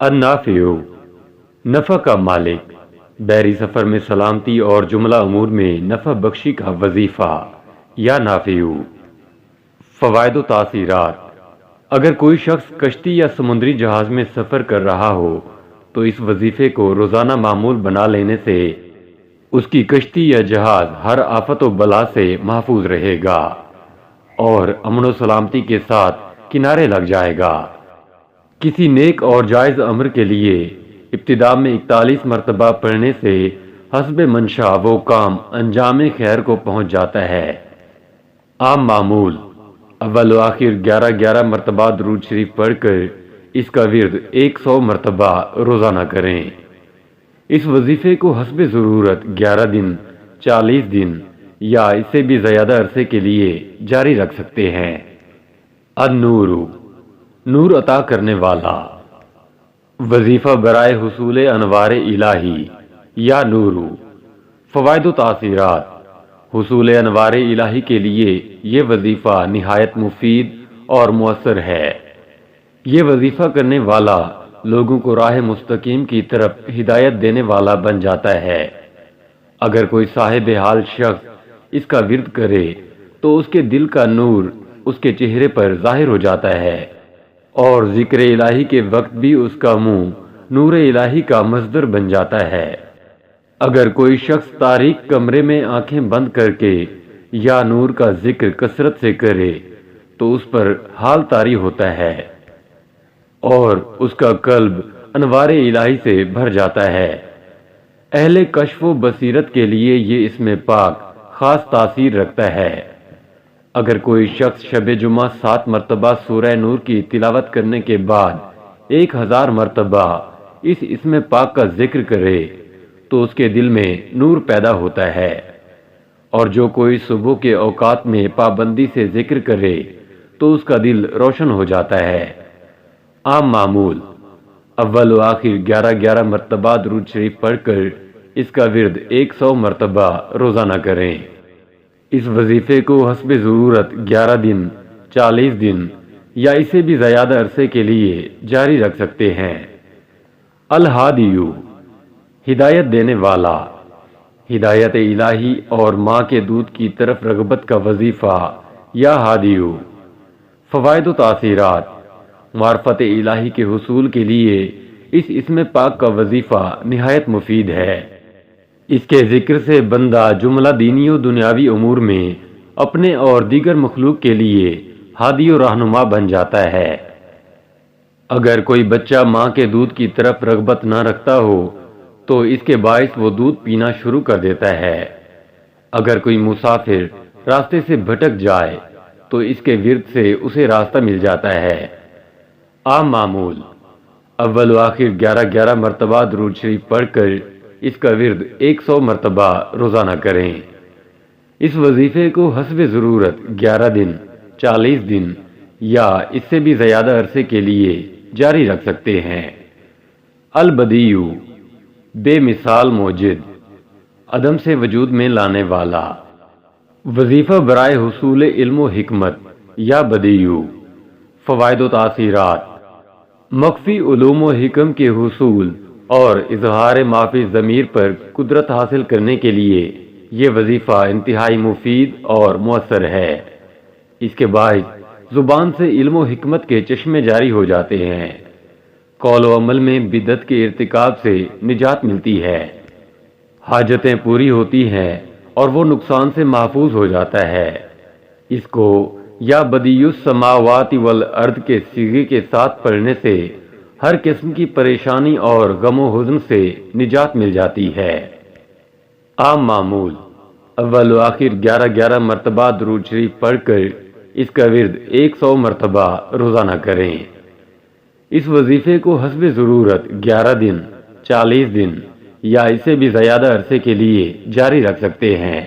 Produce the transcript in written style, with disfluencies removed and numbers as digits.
النافع، نفع کا مالک، بحری سفر میں سلامتی اور جملہ امور میں نفع بخشی کا وظیفہ یا نافع۔ فوائد و تاثیرات: اگر کوئی شخص کشتی یا سمندری جہاز میں سفر کر رہا ہو تو اس وظیفے کو روزانہ معمول بنا لینے سے اس کی کشتی یا جہاز ہر آفت و بلا سے محفوظ رہے گا اور امن و سلامتی کے ساتھ کنارے لگ جائے گا۔ کسی نیک اور جائز امر کے لیے ابتدا میں 41 مرتبہ پڑھنے سے حسب منشا وہ کام انجام خیر کو پہنچ جاتا ہے۔ عام معمول: اول و آخر 11 مرتبہ درود شریف پڑھ کر اس کا ورد 100 مرتبہ روزانہ کریں۔ اس وظیفے کو حسب ضرورت 11 دن، 40 دن یا اس سے بھی زیادہ عرصے کے لیے جاری رکھ سکتے ہیں۔ النور، نور عطا کرنے والا، وظیفہ برائے حصول انوار الہی یا نور۔ فوائد و تاثیرات: حصول انوار الہی کے لیے یہ وظیفہ نہایت مفید اور مؤثر ہے۔ یہ وظیفہ کرنے والا لوگوں کو راہ مستقیم کی طرف ہدایت دینے والا بن جاتا ہے۔ اگر کوئی صاحب حال شخص اس کا ورد کرے تو اس کے دل کا نور اس کے چہرے پر ظاہر ہو جاتا ہے اور ذکر الہی کے وقت بھی اس کا منہ نور الہی کا مصدر بن جاتا ہے۔ اگر کوئی شخص تاریک کمرے میں آنکھیں بند کر کے یا نور کا ذکر کثرت سے کرے تو اس پر حال طاری ہوتا ہے اور اس کا قلب انوار الہی سے بھر جاتا ہے۔ اہل کشف و بصیرت کے لیے یہ اسم پاک خاص تاثیر رکھتا ہے۔ اگر کوئی شخص شب جمعہ 7 مرتبہ سورہ نور کی تلاوت کرنے کے بعد 1000 مرتبہ اس اسم پاک کا ذکر کرے تو اس کے دل میں نور پیدا ہوتا ہے، اور جو کوئی صبح کے اوقات میں پابندی سے ذکر کرے تو اس کا دل روشن ہو جاتا ہے۔ عام معمول: اول و آخر 11 مرتبہ درود شریف پڑھ کر اس کا ورد 100 مرتبہ روزانہ کریں۔ اس وظیفے کو حسب ضرورت 11 دن، 40 دن یا اس سے بھی زیادہ عرصے کے لیے جاری رکھ سکتے ہیں۔ الہادی، ہدایت دینے والا، ہدایت الہی اور ماں کے دودھ کی طرف رغبت کا وظیفہ یا ہادی۔ فوائد و تاثیرات: معرفت الہی کے حصول کے لیے اس اسم پاک کا وظیفہ نہایت مفید ہے۔ اس کے ذکر سے بندہ جملہ دینی و دنیاوی امور میں اپنے اور دیگر مخلوق کے لیے ہادی و رہنما بن جاتا ہے۔ اگر کوئی بچہ ماں کے دودھ کی طرف رغبت نہ رکھتا ہو تو اس کے باعث وہ دودھ پینا شروع کر دیتا ہے۔ اگر کوئی مسافر راستے سے بھٹک جائے تو اس کے ورد سے اسے راستہ مل جاتا ہے۔ عام معمول: اول و آخر 11 مرتبہ درود شریف پڑھ کر اس کا ورد 100 مرتبہ روزانہ کریں۔ اس وظیفے کو حسب ضرورت 11 دن، 40 دن یا اس سے بھی زیادہ عرصے کے لیے جاری رکھ سکتے ہیں۔ البدیع، بے مثال موجد، عدم سے وجود میں لانے والا، وظیفہ برائے حصول علم و حکمت یا بدیع۔ فوائد و تاثیرات: مخفی علوم و حکم کے حصول اور اظہار معافی ضمیر پر قدرت حاصل کرنے کے لیے یہ وظیفہ انتہائی مفید اور مؤثر ہے۔ اس کے باعث زبان سے علم و حکمت کے چشمے جاری ہو جاتے ہیں، قول و عمل میں بدعت کے ارتکاب سے نجات ملتی ہے، حاجتیں پوری ہوتی ہیں اور وہ نقصان سے محفوظ ہو جاتا ہے۔ اس کو یا بدیع السماوات والارض کے صیغے کے ساتھ پڑھنے سے ہر قسم کی پریشانی اور غم و حزن سے نجات مل جاتی ہے۔ عام معمول: اول و آخر 11 مرتبہ درود شریف پڑھ کر اس کا ورد 100 مرتبہ روزانہ کریں۔ اس وظیفے کو حسب ضرورت 11 دن، 40 دن یا اس سے بھی زیادہ عرصے کے لیے جاری رکھ سکتے ہیں۔